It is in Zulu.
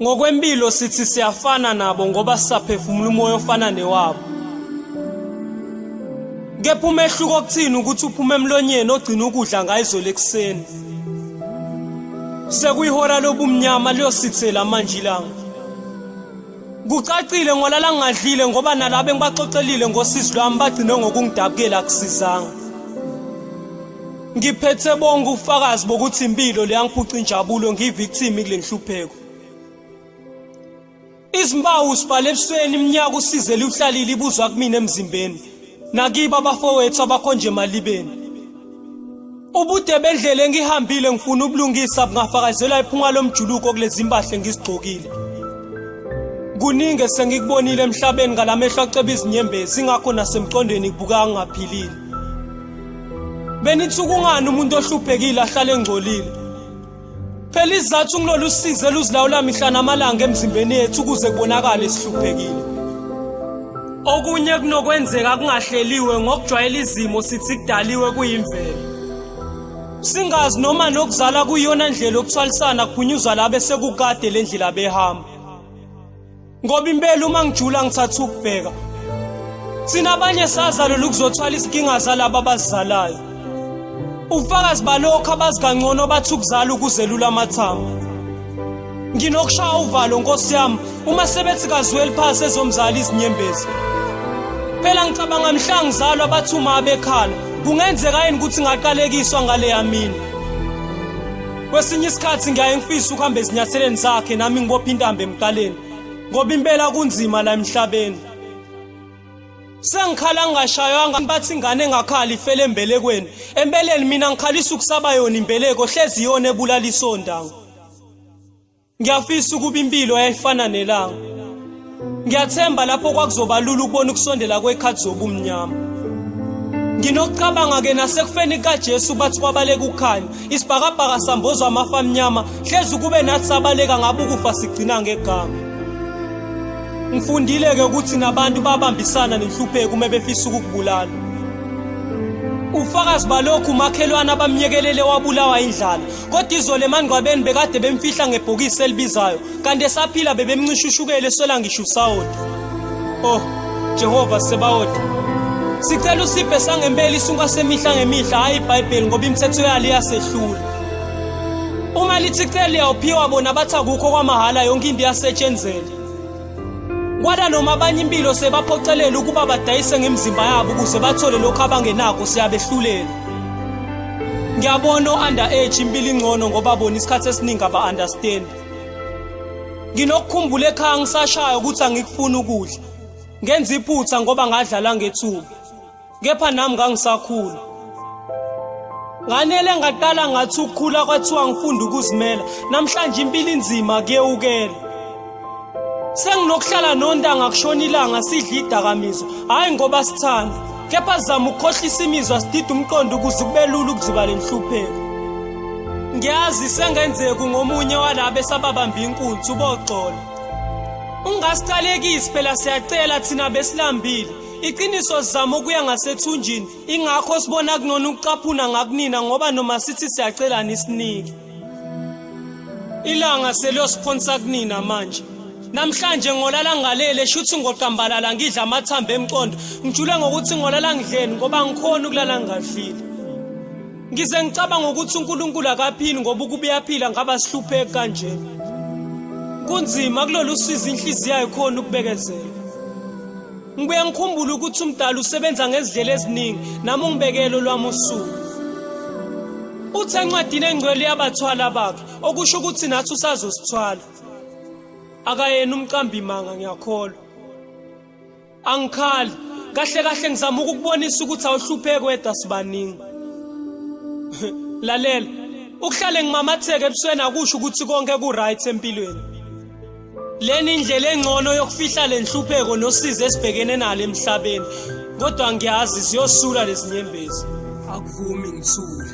Ngokwempilo sithi siyafana nabo ngoba sisaphefumula umoya ofana newabo. Kepha umehluko okuthini ukuthi uphuma emlonyeni ogcina ukudla ngayizolo ekseni. Sekuyihora lobumnyama liyosithela manje ilanga. Kucacile ngolala ngadlile ngoba nalabo engibaxoxelile ngosizi lwami bagcine ngokungidabukela akusizanga. Ngiphethe bonke ufakazi bokuthi impilo leyangiphuca injabulo ngiyivictim kule nhlupheko. Izimbawu sibhale ebusweni iminyaka usize liwhlalile ibuzwa kumina emzimbeni. Nakiba abafowethu abakhonje emalibeni. Ubude bendlela engihambile ngifuna ubulungisa bungafakazela iphunga lomjuluko kulezi impahla engizigqokile. Kuningi sengikubonile emhlabeni ngalamehlo aceba izinyembezi ingakho nasemqondweni kubuka ngaphilile. Benithi kungani umuntu ohluphekile ahlale engcolile. Phela izathu ngilolu size luzilawula mihla namalanga emzimbeni yethu ukuze kubonakale sihluphekile. Okunye kunokwenzeka kungahleliwe ngokujwayela izimo sithi kudaliwe kuyimvelo. Singazi noma nokuzala kuyona ndlela okuthwalisana kuphunyuzwa labe sekukade le ndlela behamba. Ngoba impela uma ngijula ngithatha ukubheka. Sina abanye sazalo lokuzothwala izinkinga zalabo abazizalayo. Ufakazi balokho abazikangcono bathi ukuzala ukuzelula amathambo. Nginokushaya uvalo Nkosi yami uma sebethi kaziweli phasi ezomzala izinyembezi. Phela ngicabanga mhla ngizalwa bathi uma abekhala kungenzeka yini ukuthi ngaqalekiswa ngale yamini. Kwesinye isikhathi ngiyaye ngifisa ukuhamba ezinyatheleni zakhe nami ngibopha intambo emqaleni ngoba impela kunzima la emhlabeni. Sengikhala ngashayanga bathi ingane engakhali ifele embelekweni. Empeleni mina ngikhalisa ukusaba yona imbeleko hlezi yona ebulala isondango. Ngiyafisa ukuba impilo yayifana nelanga. Ngiyathemba lapho kwakuzoba lula ukubona ukusondela kwekhathi zobumnyama. Nginokucabanga ke nasekufeni kaJesu bathi kwabaleka ukukhanya isibhakabhaka sambozwa amafa amnyama hlezi kube nathi sabaleka ngabe ukufa sigcina ngegama. Ngifundile ke ukuthi nabantu babambisana nenhlupheko uma befisa ukukubulala. Ufakazi balokhu umakhelwane abamnyekelele wabulawa indlala kodwa izole emangcwabeni bekade bemfihla ngebhokisi elibizayo kanti esaphila bebemncishushukele eswela ngisho usawoti. Oh Jehova Sebawothi, sicela usiphe sangempela isunka semihla ngemihla hayi iBhayibheli ngoba imithetho yalo iyasehlula. Uma lithi cela liyawuphiwa bona bathi akukho kwamahala yonke into iyasetshenzela. Kwala noma abanye impilo sebaphocelela ukuba badayise ngemizimba yabo ukuze bathole lokho abangenako siyabehlulela. Ngiyabona o-underage impilo ingcono ngoba bona isikhathi esiningi aba-understand. Nginokukhumbula ekhaya ngisashaya ukuthi angikufuni ukudla. Ngenza iphutha ngoba ngadlala ngethuba. Kepha nami ngangisakhula. Nganele ngaqala ngathi ukukhula kwathiwa ngifunda ukuzimela. Namhlanje impilo inzima kuyewukela. Senginokuhlala nontanga kushona ilanga sidla idakamizwa hayi ngoba sithanda kepha zama ukukhohlisa imizwa sidida umqondo ukuze kube lula ukuziba lenhlupheko. Ngiyazi sengenzeka ngomunye walabe sababamba inkunzi uboxola. Ungasicalekisi phela siyacela thina besilambile. Iqiniso sizama ukuya ngasethunjini ingakho sibona kunona ukucaphuna ngakunina ngoba noma sithi siyacela nisinike. Ilanga seliyosponsa kunina manje. Namhlanje ngolala ngalele shuthi ngoqambalala ngidla amathambo emqondo ngijule ngokuthi ngolala ngidleni ngoba ngikhona ukulala ngadlile. Ngize ngicabanga ukuthi uNkulunkulu akaphili ngoba ukuba uyaphila ngaba sihlupheke kanje. Kunzima kulolu sizo inhliziyo yayikhona ukubekezela. Ngibuye ngikhumbule ukuthi umdala usebenza ngezindlela eziningi nami ungibekele lwami usuku. Uthe encwadini engcwele yabathwala bakhe okusho ukuthi nathi usazosithwala. Akayena umqambi manga ngiyakholwa. Angikhali kahle kahle ngizama ukukubonisa ukuthi awuhlupheki wedwa sibaningi. Lalela ukuhlale ngimamatheke ebusweni akusho ukuthi konke ku right empilweni. Leni indlela engcono yokufihla lenhlupheko nosizo esibhekene nalo emhlabeni kodwa ngiyazi siyosula lezinyembezi. Akuvumi ngithule.